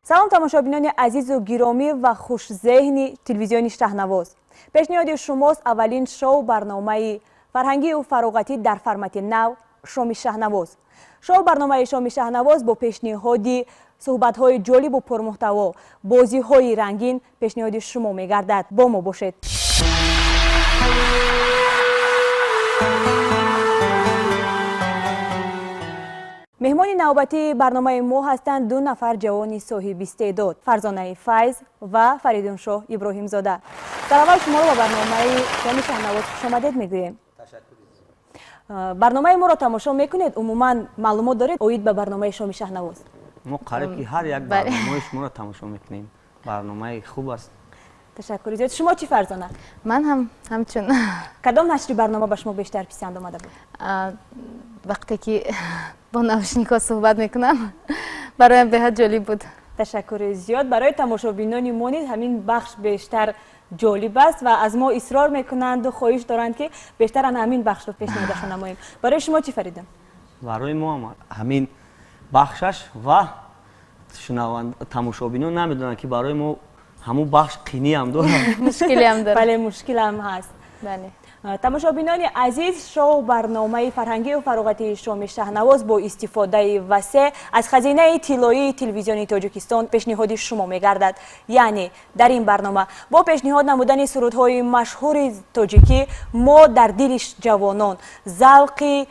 سلام تماشابینان عزیز و گرامی و خوش‌ذهن تلویزیون شهنواز. پیشنهاد شماست اولین شو برنامه فرهنگی و فراغتی در فرمت نو شام شهنواز. شو برنامه شام شهنواز با پیشنهاد صحبت‌های جالب و پرمحتوا، بازی‌های رنگین پیشنهاد شما می‌گردد. با ما باشید. مهمان نوبتی برنامه ما هستند دو نفر جوان صاحب استعداد، فرزانه فیض و فریدون شاه ابراهیم زاده. در اول شما رو به برنامه شام شهنواز خوش آمدید میگوییم. برنامه ما رو تماشا میکنید؟ عموما معلومات دارید اوید به برنامه شام شهنواز؟ ما قریب که هر یک برنامه شما رو تماشا میکنیم. برنامه خوب است. تشکر زیاد. شما چی فرزانه؟ من همچون. کدام نشری برنامه به شما بیشتر پسند آمده بود؟ وقتی که با نوشنیکا صحبت میکنم برایم بهت جالب بود. تشکر زیاد. برای تماشابینان ما نیز همین بخش بیشتر جالب است و از ما اصرار میکنند و خواهش دارند که بیشتر همین بخش رو پیشنهادشون نماییم. برای شما چی فریدم؟ برای ما همین بخشش و تماشابینان نمیدونن که برای ما همون بخش قینی هم داره. مشکلی هم داره. بله مشکل هم هست. بله. تماشابینان عزیز، شو برنامه فرهنگی و فراغتی شام شهنواز با استفاده وسیع از خزینه طلایی تلویزیون تاجیکستان پیشنهاد شما می‌گردد. یعنی در این برنامه با پیشنهاد نمودن سرودهای مشهور تاجیکی ما در دل جوانان ذوق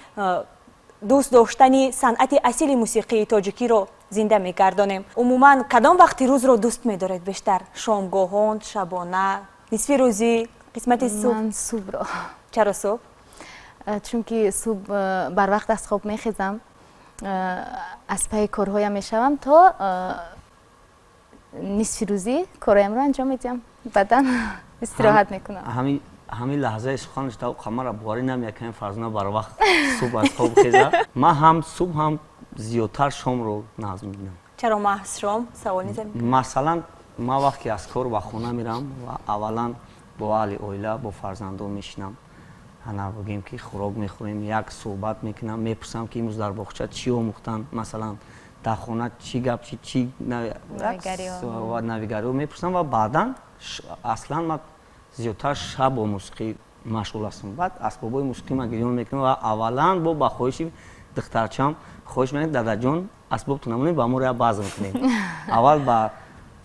دوست داشتن صنعت اصیل موسیقی تاجیکی رو زنده می‌گردانیم. عموما کدام وقتی روز رو دوست می‌دارید بیشتر؟ شامگاهان، شبانه، نصف روزی، قسمت صبح؟ من صبح رو. چرا صبح؟ چون که صبح بر وقت از خواب میخیزم، از پای کارهایم میشوم تا نصف روزی کارهایم رو انجام میدم، بعداً استراحت میکنم. همین لحظه سخنش تا خمر بواری نمیکنم فرزانه بر وقت صبح از خواب خیزه. من هم صبح هم زیادتر شام رو نظم میدم. چرا محض شام؟ سوال نزنیم. مثلا ما وقتی از کار به خونه میرم و اولا با اهل اویله با فرزندان میشینم، انا بگیم که خوراک میخوریم، یک صحبت میکنم، میپرسم که امروز در باغچه چی آموختن، مثلا در خونه چی گپ چی نویگری میپرسم و بعدا اصلا ما زیادتر شب با موسیقی مشغول هستم. بعد اسبابای موسیقی ما گریان میکنم و اولا با خواهش دخترچم خواهش میکنم دادا جان اسباب تو نمونید با ما رو باز میکنیم. اول با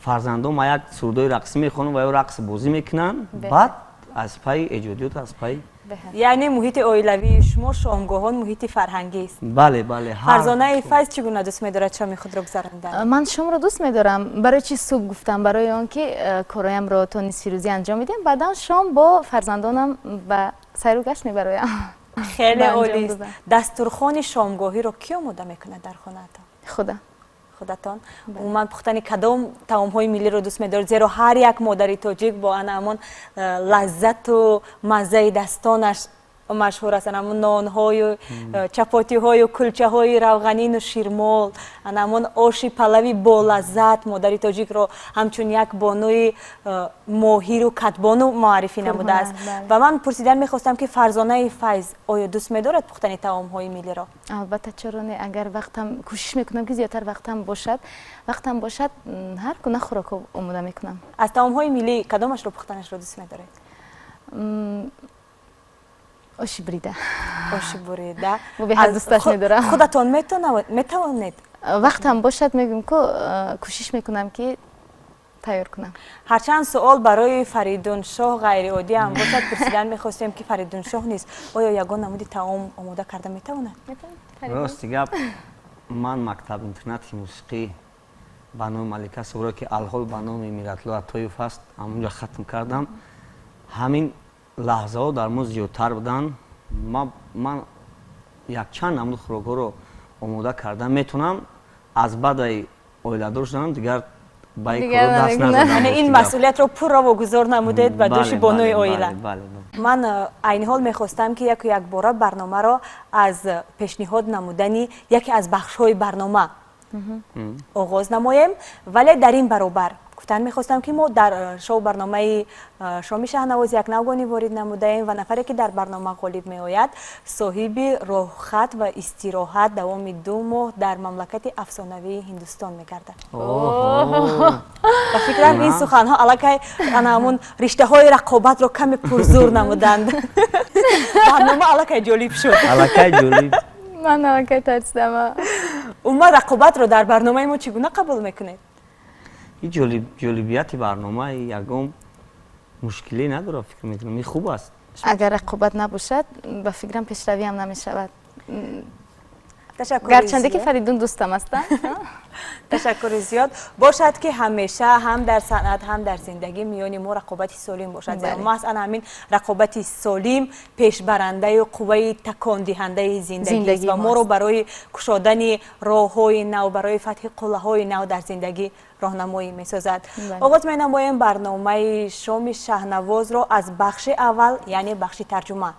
فرزندان ما یک سرودای رقصی میخونن و یا رقص بازی میکنن، بعد از پای ایجادیات از پای یعنی محیط اویلوی شما شامگاهان محیط فرهنگی است. بله بله. فرزانه فیض چگونه دوست می‌دارد شام خود را گذراندن؟ من شام رو دوست می‌دارم. برای چی صبح گفتم؟ برای آنکه کارایم رو تا نصف روزی انجام میدم، بعدا شام با فرزندانم به سیر و گشت میبرایم. خیلی عالی است. دسترخوان شامگاهی رو کی آماده میکنه در خانه‌تان؟ خودتان؟ عموما پختن کدام طعام‌های ملی رو دوست می‌دارید؟ زیرا هر یک مادر تاجیک با همون لذت و مزه دستانش مشهور هستند. همون نان‌های و چپاتی‌های و کلچه‌های روغنین و شیرمال، همون آش پلوی با لذت مادر تاجیک رو همچون یک بانوی ماهر و کدبانو معرفی نموده است. و من پرسیدن می‌خواستم که فرزانه فیض آیا دوست می‌دارد پختن طعام‌های ملی را؟ البته چرا نه. اگر وقتم کوشش میکنم که زیادتر وقتم باشد هر گونه خوراک آماده میکنم. از طعام‌های ملی کدامش رو پختنش رو دوست می‌دارید؟ آش بریده. آش بریده. و به هر دوستش می‌دارم. خودتان میتوانید؟ وقتم باشد میگم که کوشش میکنم که تیار کنم. هرچند سوال برای فریدون شاه غیر عادی هم باشد پرسیدن می‌خواستیم که فریدون شاه نیست آیا یگان نمودی طعام آماده کرده میتواند؟ راست گپ. من مکتب اینترنت موسیقی بانو ملکه صغرا که الحال بانو میراتلو اتویف است همونجا ختم کردم. همین لحظه ها در ما زیادتر بودن. من یک چند نمود خوراک‌ها رو آماده کردم. میتونم از بعد اویلادار شدم دیگر با این کار دست نزدم. یعنی این مسئولیت رو پر را واگذار نمودید به دوش بانوی اویلا. من عین حال میخواستم که یک بار برنامه را از پیشنهاد نمودنی یکی از بخش‌های برنامه آغاز نماییم، ولی در این برابر گفتن میخواستم که ما در شو برنامه شامی شهنواز یک نوگانی وارد نموده ایم و نفری که در برنامه غالب می آید صاحب راحت و استراحت دوام 2 ماه در مملکت افسانوی هندوستان میگردد. و فکرم این سخنها علاقه همون رشته های رقابت رو کمی پرزور نمودند. برنامه علاقه جالب شد. علاقه جالب. من علاقه ترسیدم. اما رقابت رو در برنامه ما چگونه قبول میکنید؟ این جالبیت برنامه یکم مشکلی نداره، فکر میکنم این خوب است. اگر رقابت نباشد به فکرم پیشروی هم نمیشود. تشکر گرچنده که فریدون دوستم هستن. تشکر زیاد. باشد که همیشه هم در صنعت هم در زندگی میان ما رقابت سالم باشد. ما اصلا همین رقابت سالم پیش برنده و قوه تکان دهنده زندگی است و ما رو برای گشادن راه‌های نو، برای فتح قله‌های نو در زندگی راهنمایی می‌سازد. آغاز می‌نماییم برنامه شام شهنواز رو از بخش اول، یعنی بخش ترجمه.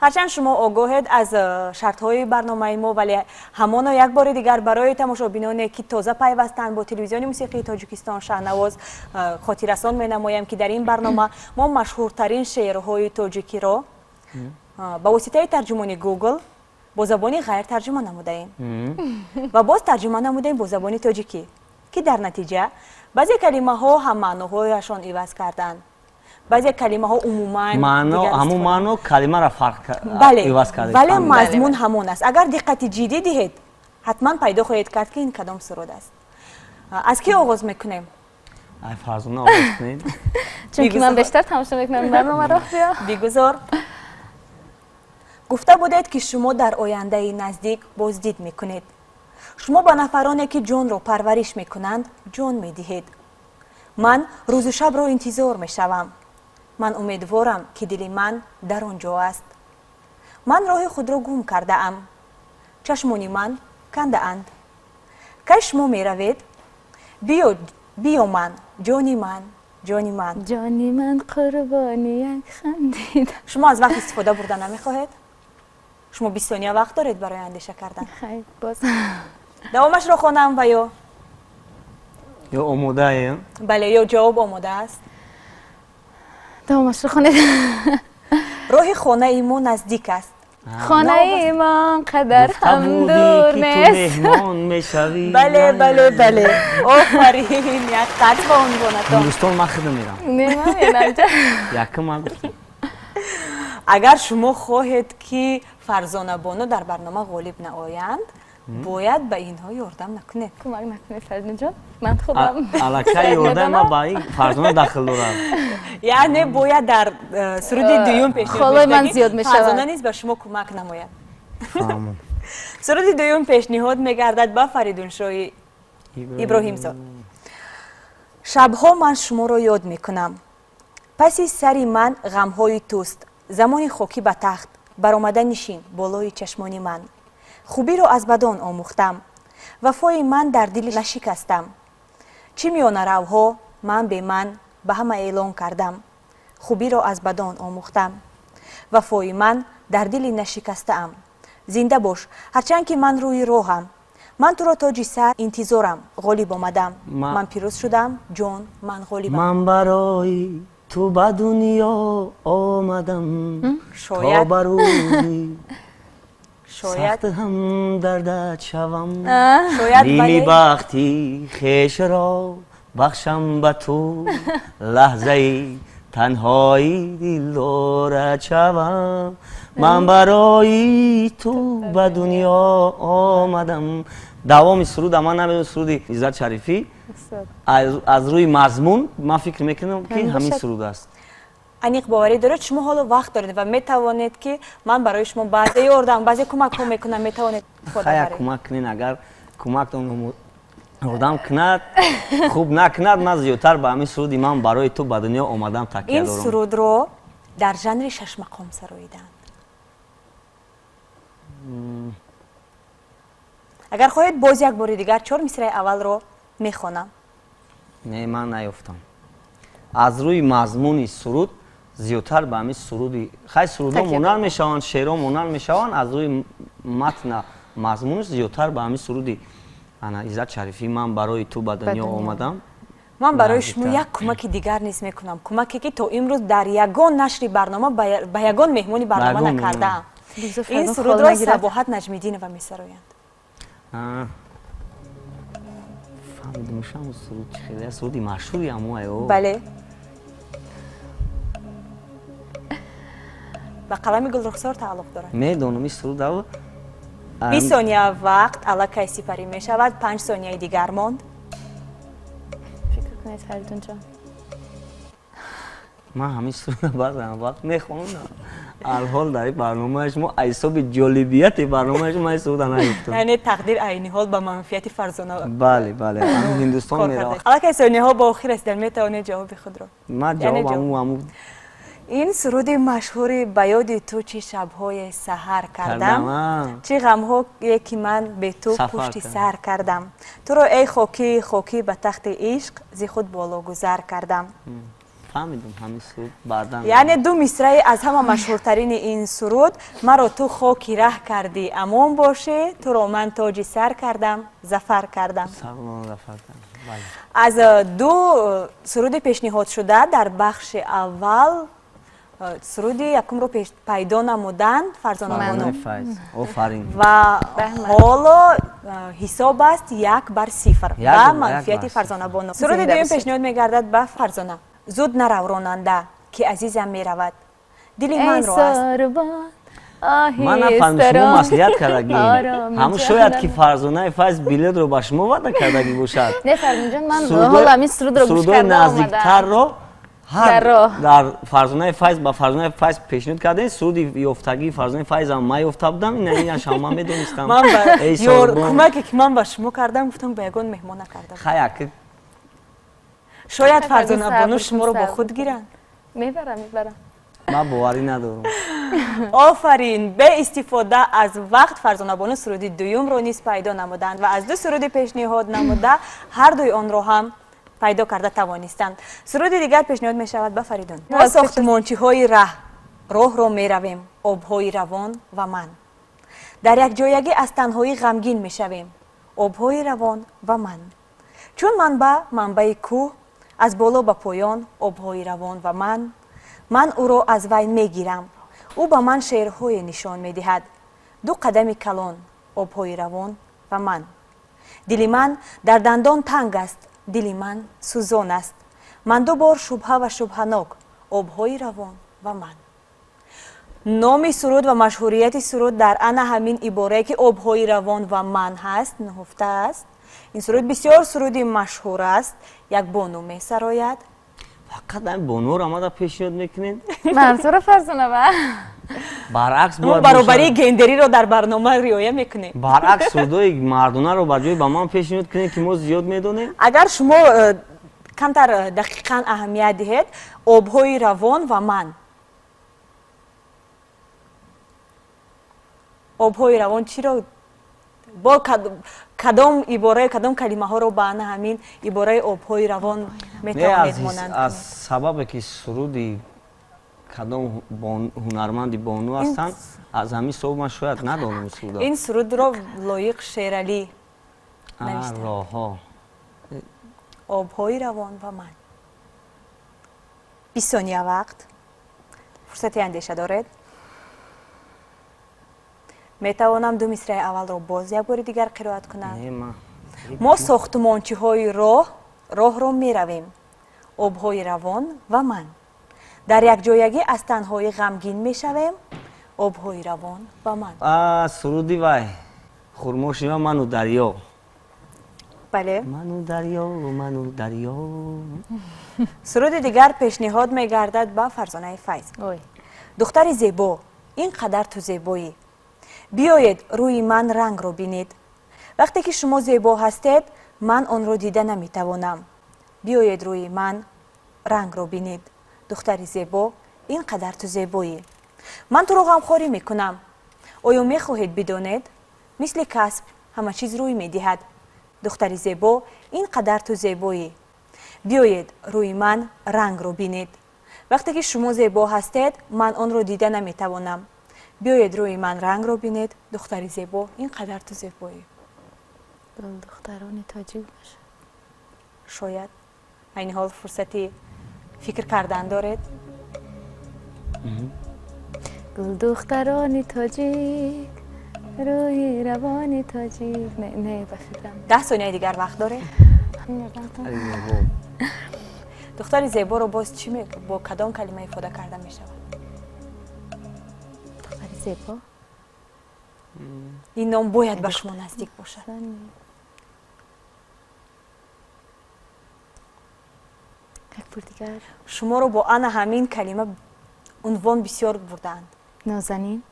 هرچند شما آگاهید از شرط‌های برنامه ما، ولی همانا یک بار دیگر برای تماشابینانی که تازه پیوستند با تلویزیون موسیقی تاجیکستان شهنواز خاطررسان می‌نمایم که در این برنامه ما مشهورترین شعرهای تاجیکی را با واسطه ترجمان گوگل با زبان غیر ترجمه نموده ایم و باز ترجمه نموده ایم با زبان تاجیکی که در نتیجه بعضی کلمه ها هم معناهایشان عوض کردند. بعضی کلمه ها عموما همون معنی کلمه را فرق عوض کرده، ولی مضمون همون است. اگر دقت جدی دهید حتما پیدا خواهید کرد که این کدام سرود است. از کی آغاز میکنیم؟ ای فرزانه آغاز کنید. چون که من بیشتر تماشا میکنم برنامه را. بیگذار. گفته بودید که شما در آینده نزدیک بازدید میکنید. شما با نفرانی که جان را پرورش میکنند جان میدهید. من روز و شب را انتظار میشوم. من امیدوارم که دل من در آنجا است. من راه خود را گم کرده ام. چشمان من کنده اند. که شما می روید؟ بیا من، جانی من، جانی من. جانی من قربانی یک خندید. شما از وقت استفاده بردن نمیخواهید؟ شما 20 ثانیه وقت دارید برای اندیشه کردن. خیلی باز. دوامش را خوانم و یا آماده ایم؟ بله، یا جواب آماده است. دوامش را خوانید. راه خانه ایما نزدیک است. خانه ایمان قدر هم دور نیست. بله بله بله. آفرین، یک قد با عنوانتان. هندوستان من خیلی میرم. نمیرم. یکم من گفتم. اگر شما خواهید که فرزانه بانو در برنامه غالب نآیند باید به اینها یاردم نکنید. کمک نکنید فریدون جان. من خودم علاقه یاردم ما با این فرزانه داخل دارم. یعنی باید در سرود دوم پیشنهاد خالای من زیاد میشود. فرزانه نیست به شما کمک نماید. سرود دوم پیشنهاد میگردد با فریدون شاه ابراهیم زاد. شبها من شما را یاد میکنم. پس سری من غمهای توست. زمان خاکی به تخت برآمده نشین بالای چشمانی من. خوبی را از بدان آموختم. وفای من در دل نشکستم. چه میان روها من به من به همه اعلان کردم. خوبی را از بدان آموختم. وفای من در دل نشکستم. زنده باش هرچند که من روی راهم. من تو را تاج سر انتظارم. غالب آمدم. من پیروز شدم. جان من غالبم. من برای تو به دنیا آمدم. تا بروی سخت هم دردت شوم. نیمی بختی خیش را بخشم به تو. لحظه تنهایی دل دارد شوم. من برای تو به دنیا آمدم. دوام سرود اما نمیدونم سرود عزت شریفی از روی مضمون من فکر میکنم که همین سرود است. انیق باوری دارد شما حالا وقت دارید و میتوانید که من برای شما بعضی یاردم بعضی کمک ها میکنم میتوانید خیلی کمک کنین. اگر کمک یاردم کند خوب نکند من زیادتر به همین سرودی من برای تو به دنیا آمدم تکیه دارم. این سرود رو در ژانر 6 مقام سراییدند. اگر خواهید باز یک بار دیگر 4 مصرع اول رو میخوانم. نه من نیفتم. از روی مضمون سرود زیادتر به همین سرودی خیلی سرودها مونر میشوند، شعرها مونر میشوند. از روی متن مضمونش زیادتر به همین سرودی ана Иззат Шарифӣ, ман барои ту ба дунё омадам. ман барои шумо як кӯмаки дигар низ мекунам. Кӯмаке ки то имрӯз дар ягон нашри барнома ба ягон меҳмони барнома накардаам. ин сурудро Сабоҳат Наҷмиддинова месароянд. фаҳмидам шумо суруд чӣ хеле суруди машҳури амоаё. бале, ба қалами Гулрухсор тааллуқ дорад. медонам ин сурудро 20 сония вақт аллакай сипарӣ мешавад, 5 сонияи дигар монд. фикр кунед Фаридун ҷон. ман ҳамин сурудро баъзан вақт мехонам. алҳол дар ин барномаи шумо айсоби ҷолибияти барномаи шумо ин суруда наифтам. яъне тақдир айни ҳол ба манфиати Фарзона бале бале ҳамин ҳиндустон меравад. аллакай сониҳо ба охир расидан, метавонед ҷавоби худро. ман ҷавобам ин суруди машҳури ба ёди ту чӣ шабҳое саҳар кардам, чӣ ғамҳое ки ман бе ту пушти сар кардам, туро эй хокӣ хокӣ ба тахти ишқ зи худ болохузар кардам. фаҳмидам ҳамин суруд баъдан яъне ду мисраи аз ҳама машҳуртарини ин суруд: маро ту хоки раҳ кардӣ, амон бошӣ, туро ман тоҷи сар кардам, зафар кардам. аз ду суруди пешниҳодшуда дар бахши аввал суруди якумро пайдо намуданд Фарзона Боно ва ҳоло ҳисоб аст 1/0 ба манфиати Фарзона Боно. суруди дуюм пешниҳод мегардад ба Фарзона. зуд нарав ронанда ки азизам меравад, дили манро аст. ман нафаҳмидам шумо маслиҳат кардагӣ. ҳамун шояд ки Фарзонаи Файз билетро ба шумо ваъда кардагӣ бошад. не Фарзон ҷон, ман ҳол ҳамин сурудро гӯш карда омадам. наздиктарро дар Фарзонаи Файз ба Фарзонаи Файз пешниҳод кардем. суруди ёфтагии Фарзонаи Файзам ман ёфта будам. инашам ман медонистам. ман ба кӯмаке ки ман ба шумо кардам гуфтам ба ягон меҳмон накардам. хаяк шояд Фарзона Боно шуморо бо худ гиранд. мебарам. ман боварӣ надорам. офарин. бе истифода аз вақт Фарзона Боно суруди дуюмро низ пайдо намуданд ва аз ду суруди пешниҳод намуда ҳар дуи онро ҳам пайдо карда тавонистанд. суруди дигар пешниҳод мешавад ба Фаридун. мо сохтмончиҳои роҳро меравем, обҳои равон ва ман. дар якҷоягӣ аз танҳоӣ ғамгин мешавем, обҳои равон ва ман. чун манбаъ манбаи кӯҳ, аз боло ба поён обҳои равон ва ман ӯро аз вай мегирам, ӯ ба ман шеърҳое нишон медиҳад. ду қадами калон, обҳои равон ва ман. дили ман дар дандон танг аст, дили ман сӯзон аст. ман ду бор шубҳа ва шубҳанок, обҳои равон ва ман. номи суруд ва машҳурияти суруд дар ана ҳамин иборае ки обҳои равон ва ман ҳаст нуҳуфта аст. ин суруд бисёр суруди машҳур аст. як бону месарояд. фақат ин бонуро амада пешниҳод мекунед? мансура Фарзонова. баръакс мо баробарии гендериро дар барнома риоя мекунем. баръакс сурудои мардонаро ба ҷои ба ман пешниҳод кунед ки мо зиёд медонем. агар шумо камтар дақиқан аҳамият диҳед, обҳои равон ва ман. обҳои равон чиро бо кадом ибораи кадом калимаҳоро ба ана ҳамин ибораи обҳои равон метавонед монанд аз сабабе ки суруди кадом ҳунарманди бону ҳастанд, аз ҳамин сабаб ман шояд надонам суруда. ин сурудро лоиқ Шералӣ навиштанд. роҳҳо обҳои равон ва ман. 20 сония вақт. фурсати андеша доред? метавонам ду мисраи аввалро боз як бори дигар қироат кунам. мо сохтмончиҳои роҳро меравем, обҳои равон ва ман. дар якҷоягӣ аз танҳоӣ ғамгин мешавем, обҳои равон ва ман. суруди вай хурмошива ману дарё. бале, ману дарё. суруди дигар пешниҳод мегардад ба Фарзонаи Файз. духтари зебо, ин қадар ту зебоӣ. биёед рӯи ман рангро бинед. вақте ки шумо зебо ҳастед, ман онро дида наметавонам. биёед рӯи ман рангро бинед. духтари зебо, ин қадар ту зебоӣ. ман туро ғамхорӣ мекунам. оё мехоҳед бидонед? мисли касб ҳама чиз рӯй медиҳад. духтари зебо, ин қадар ту зебоӣ. биёед рӯи ман рангро бинед. вақте ки шумо зебо ҳастед, ман онро дида наметавонам. биёед рӯи ман рангро бинед. духтари зебо, ин қадар ту зебоӣ. گل دختران تاجیک باشه. شاید این حال فرصتی فکر کردن دارید؟ گل دختران تاجیک روی روان تاجیک. نه بخیرم. 10 ثانیه دیگر وقت داره؟ دختر زیبا رو باز چی میگه؟ با کدام کلمه ifade کرده می شود؟ دختر زیبا؟ این نام باید به شما نزدیک باشد. یک بار دیگر. شما رو با آن همین کلمه عنوان بسیار بردند. نازنین؟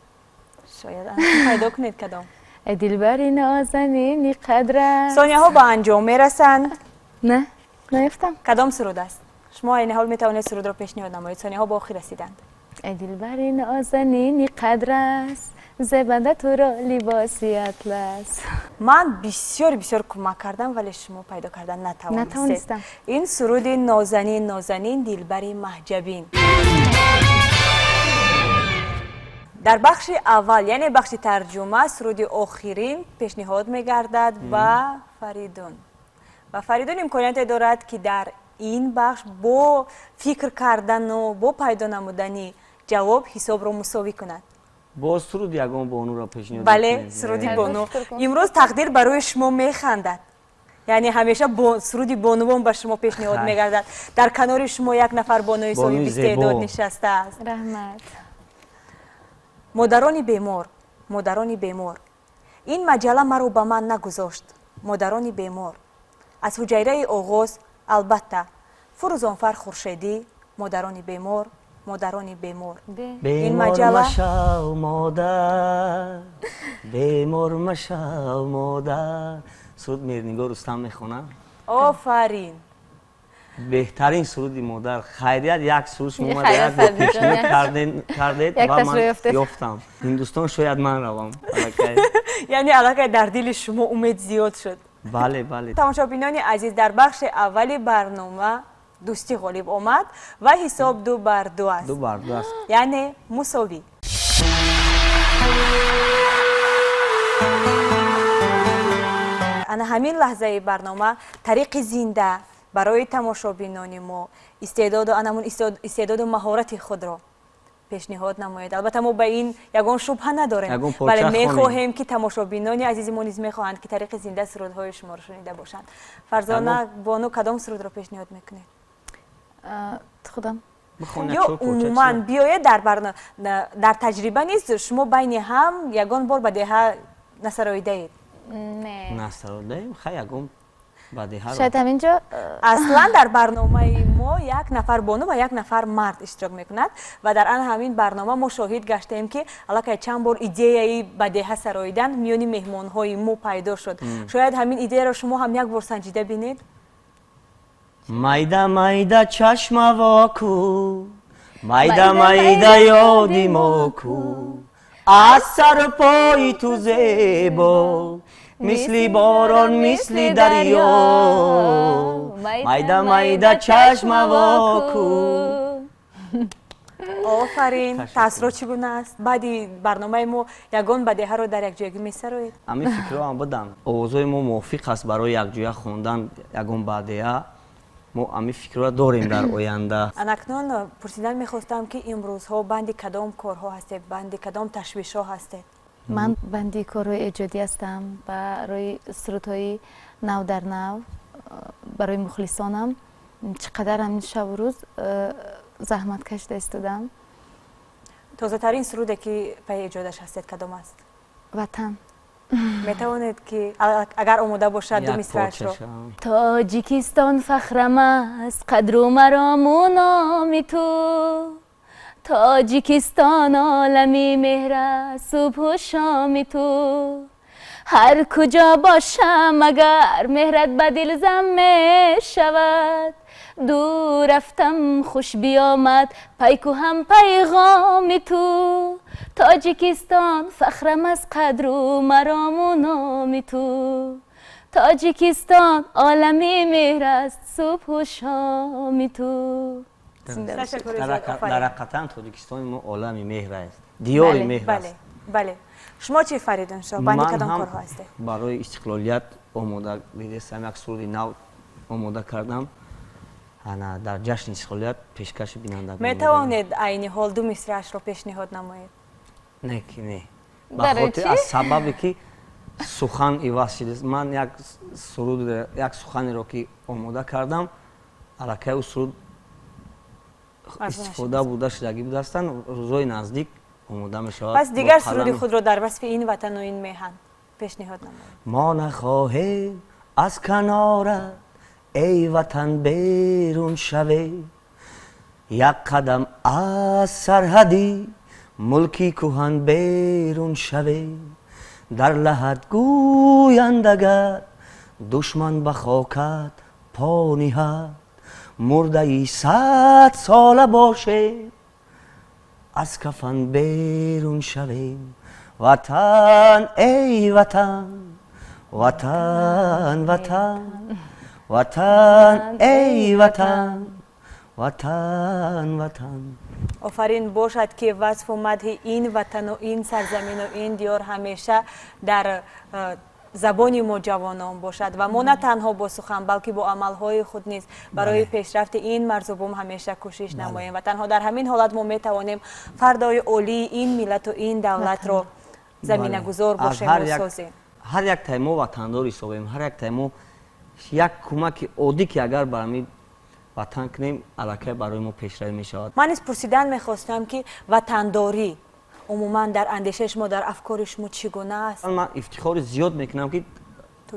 شاید پیدا کنید کدام. ای دلبری نازنینی قدر. ثانیه ها به انجام میرسند. نه نیفتم. کدام سرود است؟ شما این حال میتوانید سرود رو پیشنهاد نمایید. ثانیه ها به آخر رسیدند. ای دلبری نازنینی قدر است زبنده تو را لباسی اطلس. من بسیار کمک کردم ولی شما پیدا کردن نتوانستم. این سرود نازنین دلبری محجبین. در بخش اول یعنی بخش ترجمه سرود آخرین پیشنهاد میگردد به فریدون و فریدون امکانیت دارد که در این بخش با فکر کردن و با پیدا نمودن جواب حساب را مساوی کند. با سرود یگان بانو را پیشنهاد بله سرودی بانو. امروز تقدیر برای شما میخندد. یعنی همیشه سرودی بانوان به شما پیشنهاد میگردد. در کنار شما یک نفر بانوی صاحب استعداد نشسته است. رحمت. مادران بیمار این مجله مرا به من نگذاشت. مادران بیمار از حجیره آغاز البته فروزانفر خورشیدی. مادران بیمار این مجله مشو مادر بیمار مشو مادر. سرود میرنگار رستم میخونه. آفرین. بهترین سرودی مادر. خیریت یک سرود شما اومد یک پیشنهاد کردید و من یافتم. هندوستان شاید من روم. یعنی علاقه در دل شما امید زیاد شد. بله. تماشابینان عزیز در بخش اولی برنامه دوستی غالب آمد و حساب 2-2 است. 2-2 است. یعنی مساوی. انا همین لحظه برنامه طریق زنده برای تماشابینان ما استعداد و مهارت خود را پیشنهاد نماید. البته ما به این یگان شبهه نداریم ولی میخواهیم که تماشابینان عزیز ما نیز میخواهند که طریق زنده سرودهای شما را شنیده باشند. فرزانه بانو کدام سرود را پیشنهاد میکنید؟ خودم یا عموما بیاید در تجربه نیست شما بین هم یگان بار به دهه نسراییده اید؟ نه نسراییده ایم خیلی یگان به دهه شاید همینجا اصلا در برنامه ما یک نفر بانو و یک نفر مرد اشتراک میکند و در آن همین برنامه ما شاهد گشتیم که علاقه چند بار ایده به دهه سراییدن میانی مهمان های ما پیدا شد. شاید همین ایده را شما هم یک بار سنجیده بینید. майда чашма воку майда ёди моку аз сару пои ту зебо мисли борон мисли дарё майда чашма воку. آفرین. تاثیرات چگونه است؟ بعدی برنامه ما یگان بدیه رو در یک جایگی میسرایید؟ همین فکر رو هم بدم. آوازهای ما موافق است برای یک جای خواندن یگان بدیه. ما همین فکر رو داریم در آینده. اکنون پرسیدن میخواستم که امروزها بند کدام کارها هستید؟ بند کدام تشویش ها هستید؟ من بندی کارهای ایجادی هستم برای سرودهای نو در نو برای مخلصانم. چقدر همین شب و روز زحمت کشیده استادم. تازه ترین سروده که پای ایجادش هستید کدام است؟ وطن. میتوانید که اگر آماده باشد دو مصرعش رو. تاجیکستان فخرم است قدر و مرام و نام تو. تاجیکستان عالمی مهر است صبح و شام تو. هر کجا باشم اگر مهرت به دل زم می شود. دور رفتم خوش بیامد پیکو هم پیغام تو. تاجیکستان فخرم از قدر و مرام و نام تو. تاجیکستان عالمی مهر است صبح و شام تو. در حقیقت تاجیکستان ما عالمی مهر است. دیاری مهر است. بله. شما چی فریدون شما؟ بندی کدام کارها هستید؟ برای استقلالیت омода дидестам, як суруди нав омода кардам. Ана дар ҷашни исхолият пешкаши бинандагон. метавонед айни ҳол ду мисраашро пешниҳод намоед? Не ки не. Ба хотир аз сабабе ки сухан иваз шудааст. Ман як суруд, як суханеро ки омода кардам, аллакай ӯ суруд истифода буда шудагӣ будаастанд, рӯзҳои наздик омода мешавад. пас дигар суруди худро дар васфи ин ватану ин меҳан пешниҳод намоед. мо нахоҳем аз канорат ای وطن بیرون شوی یک قدم از سرحدی ملکی کهن بیرون شوی در لحد گویند اگر دشمن به خاکت پا نهد مرده ای 100 ساله باشه از کفن بیرون شویم وطن ای وطن وطن وطن وطن ای وطن وطن وطن. آفرین باشد که وصف و مدح این وطن و این سرزمین و این دیار همیشه در زبان ما جوانان باشد و ما نه تنها با سخن بلکه با عملهای خود نیز برای پیشرفت این مرزبان همیشه کوشش نماییم و تنها در همین حالت ما میتوانیم فردای عالی این ملت و این دولت را زمینه گذار باشیم و سازیم. هر یک تایمو وطندار حسابیم، هر یک تایمو یک کمک عادی که اگر برای وطن کنیم علاقه برای ما پیشروی می شود. من از پرسیدن میخواستم که وطنداری عموما در اندیشه شما در افکار شما چگونه است؟ من افتخار زیاد میکنم که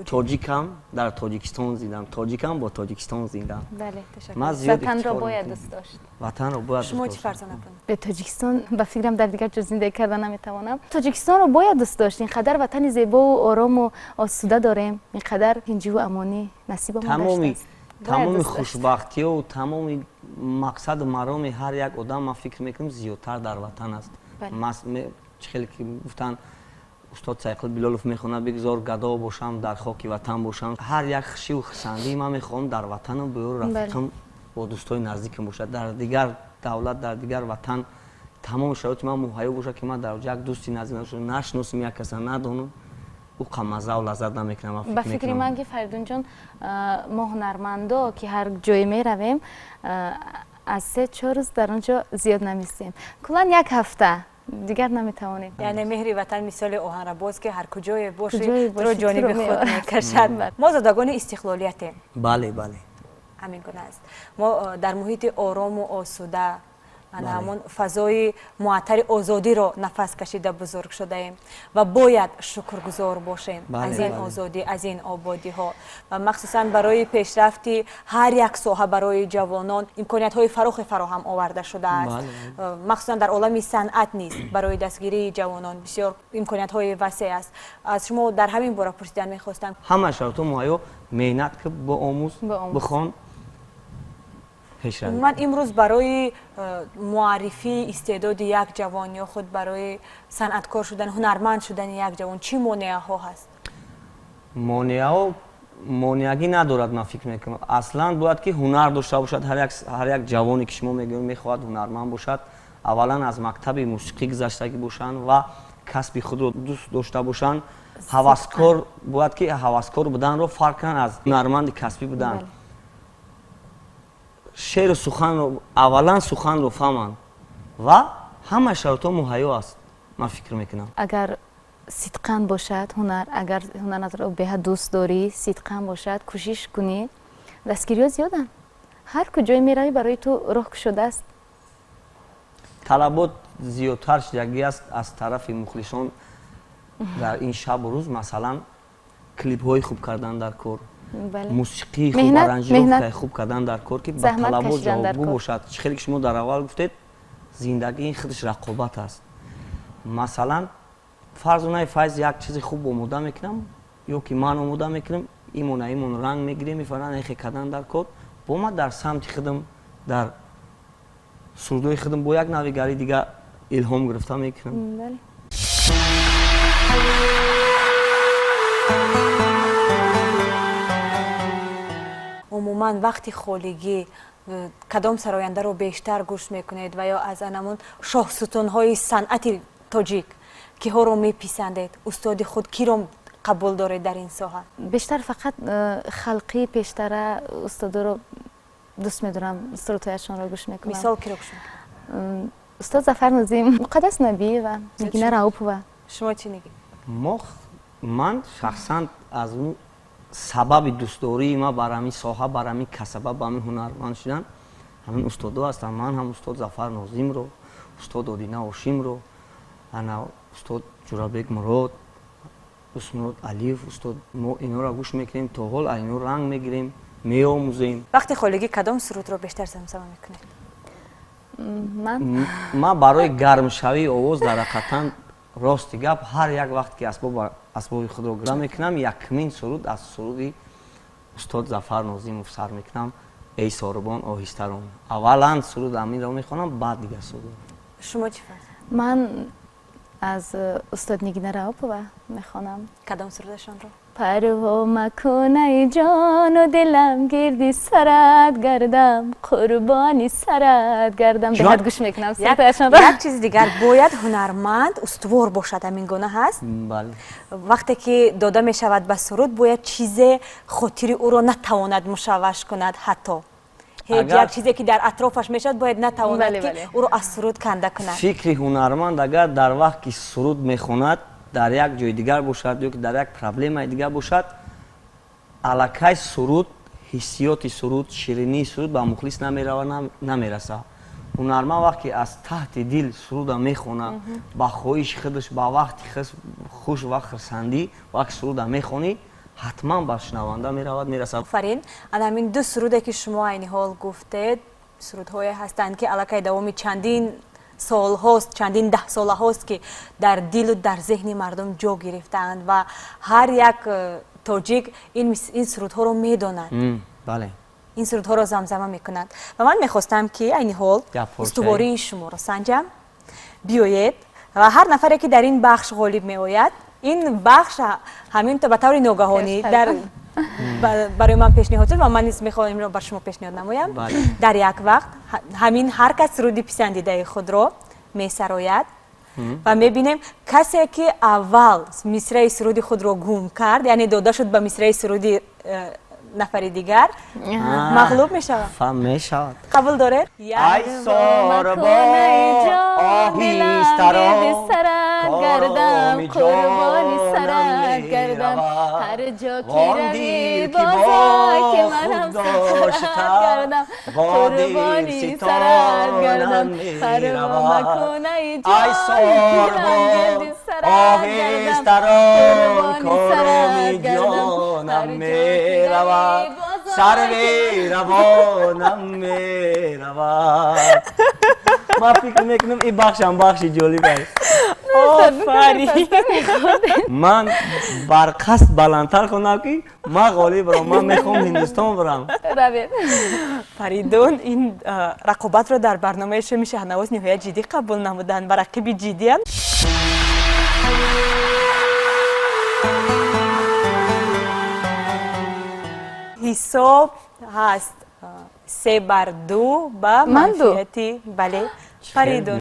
تاجیکم در تاجیکستان زیدم، تاجیکم با تاجیکستان زیدم. بله تشکر. من زیاد وطن را باید دوست داشت. وطن را باید شما چی فرض کنید؟ به تاجیکستان به فکرم در دیگر جا زندگی کردن نمیتوانم. تاجیکستان را باید دوست داشت. اینقدر وطن زیبا و آرام و آسوده داریم، اینقدر هنجی و امانی نصیبمون داشته است. تمام خوشبختی و تمام مقصد مرام هر یک آدم من فکر میکنم زیادتر در وطن است. خیلی که گفتن استاد سایقل بلالوف میخونه بگذار گدا باشم در خاک وطن باشم، هر یک خشی و خسندی من میخوام در وطنم بیار رفتم با دوستای نزدیکم باشد، در دیگر دولت در دیگر وطن تمام شرایط من مهیا باشه که من در یک دوستی نزدیک نشناسم یک کس ندونم او مزه و لذت نمیکنم. به فکر من که فریدون جان ما هنرمندا که هر جای میرویم از 3-4 روز در اونجا زیاد نمیستیم، کلا یک هفته دیگر نمیتوانیم. یعنی مهر وطن مثال آهنرباز که هر کجای باشه تو جانب خود میکشد. ما زادگان استقلالیتیم. بله بله همین گونه است. ما در محیط آرام و آسوده همون فضای معطر آزادی را نفس کشیده بزرگ شده ایم و باید شکرگزار باشیم از این آزادی، از این آبادی ها و مخصوصا برای پیشرفت هر یک ساحه برای جوانان امکانیت های فراهم آورده شده است. مخصوصا در عالم صنعت نیز برای دستگیری جوانان بسیار امکانیت های وسیع است. از شما در همین باره پرسیدن میخواستم. همه شرط مهیا مهنت که با آموز بخوان. من امروز برای معرفی استعداد یک جوان یا خود برای صنعتکار شدن، هنرمند شدن یک جوان چی مانع ها هست؟ مانعی ندارد. من فکر میکنم اصلا باید که هنر داشته باشد. هر یک جوانی که شما میگید میخواد هنرمند باشد، اولا از مکتب موسیقی گذشتگی باشند و کسب خود رو دوست داشته باشند. هوسکار باید که هوسکار بودن رو فرق کنند از هنرمند کسبی بودن. شعر و سخن رو اولا سخن رو فهمند و همه شرط مهیا است. من فکر میکنم اگر صدقاً باشد هنر، اگر هنر رو به دوست داری، صدقاً باشد، کوشش کنی، دستگیری زیادن. هر کجای میروی برای تو راه شده است. طلبات زیادتر شدگی است از طرف مخلصان در این شب و روز. مثلا کلیپ های خوب کردن در کار، موسیقی خوب، آرنجировка خوب کردن در کار که با طلبات جوابگو باشد. خیلی شما در اول گفتید زندگی این خودش رقابت است. مثلا فرض کنید فایز یک چیز خوب آماده میکنم یا که من آماده میکنم، ایمون رنگ میگیریم میفرن این کردن در کار، با ما در سمت خودم در سردوی خودم با یک نویگری دیگه الهام گرفته میکنم. بله. عموما وقتی خالگی کدام سراینده رو بیشتر گوش میکنید و یا از انمون شاه ستون های صنعت تاجیک کی ها رو میپسندید؟ استاد خود کی رو қабул доред дар ин соҳа? бештар фақат халқи пештара устодоро дӯст медорам, сурудҳояшонро гӯш мекунам. мисол киро гӯш мекунам? устод Зафар Нозим, Муқаддас Набиева, Нигина Раупова. шумо чӣ мегӯед? ман шахсан аз он сабаби дӯстдории ма бар ҳамин соҳа, бар ҳамин касаба, ба ҳамин ҳунарманд шудан ҳамин устодо ҳастанд. ман ҳам устод Зафар Нозимро, устод Одина Ҳошимро, устод Ҷурабек Мурод, Усмурод Алиев, устод мо инҳоро гӯш мекунем, то ҳол аз инҳо ранг мегирем, меомӯзем. вақти холигӣ кадом сурудро бештар замзама мекунед? ман барои гармшавии овоз дар ҳақиқатан рости гап ҳар як вақт ки асбоби худро гирам мекунам, якмин суруд аз суруди устод Зафар Нозимов сар мекунам. эй сорибон оҳистарон. аввалан суруд аминро мехонам, баъд дигар суруд. шумо чӣ фарз? ман аз устод Нигина Раупова мехонам. кадом сурудашонро? парво макун ай ҷону дилам, гирди сарат гардам, қурбони сарат гардам. беҳад гӯш мекунам сурудашонро. як чизи дигар, бояд ҳунарманд устувор бошад, ҳамин гуна ҳаст? бале. вақте ки дода мешавад ба суруд, бояд чизе хотири ӯро натавонад мушавваш кунад. ҳатто ҳеҷ як чизе ки дар атрофаш мешавад, бояд натавонад ки ӯро аз суруд канда кунад. фикри ҳунарманд агар дар вақт ки суруд мехонад дар як ҷои дигар бошад ё ки дар як проблемаи дигар бошад, аллакай суруд, ҳиссиёти суруд, ширинии суруд ба мухлис намерава, намераса. ҳунарманд вақте ки аз таҳти дил суруда мехонад, ба хоҳиши худаш, ба вақти хуш ва хурсандӣ вақти суруда мехонӣ, ҳатман ба шунаванда меравад, мерасад. офарин. ана ҳамин ду суруде ки шумо айни ҳол гуфтед, сурудҳое ҳастанд ки аллакай давоми чандин солҳост, чандин даҳсолаҳост ки дар дилу дар зеҳни мардум ҷо гирифтаанд ва ҳар як тоҷик ин сурудҳоро медонад. бале. ин сурудҳоро замзама мекунад. ва ман мехостам ки айни ҳол устувории шуморо санҷам. биёед ва ҳар нафаре ки дар ин бахш ғолиб меояд, ин бахш ҳамин ба таври ногаҳонӣ барои ман пешниҳод шуд ва ман низ мехоҳам инро бар шумо пешниҳод намоям. дар як вақт ҳамин ҳар кас суруди писандидаи худро месарояд ва мебинем касе ки аввал мисраи суруди худро гум кард, яъне дода шуд ба мисраи суруди нафари дигар, мағлуб мешавад. мешавад. қабул доред? ай сорбон оҳистарон гардам, қурбони сарат гардам, ҳар ҷо ки равӣ бозой ки манам сарат гардам, қурбони сарат гардам, парво макун ай ҷони оҳистарон короми ҷонам меравад, сарви равонам меравад. ман фикр мекунам ин бахшам бахши ҷолиб аст. офарин. ман барқасд баландтар хонам ки ман ғолибрам, ман мехоҳам ҳиндустон бурам. фаридун ин рақобатро дар барномаи шуми Шаҳнавоз ниҳоят ҷиддӣ қабул намуданд ва рақиби ҷиддианд. ҳисоб ҳаст 3-2 ба манфиати бале. фаридун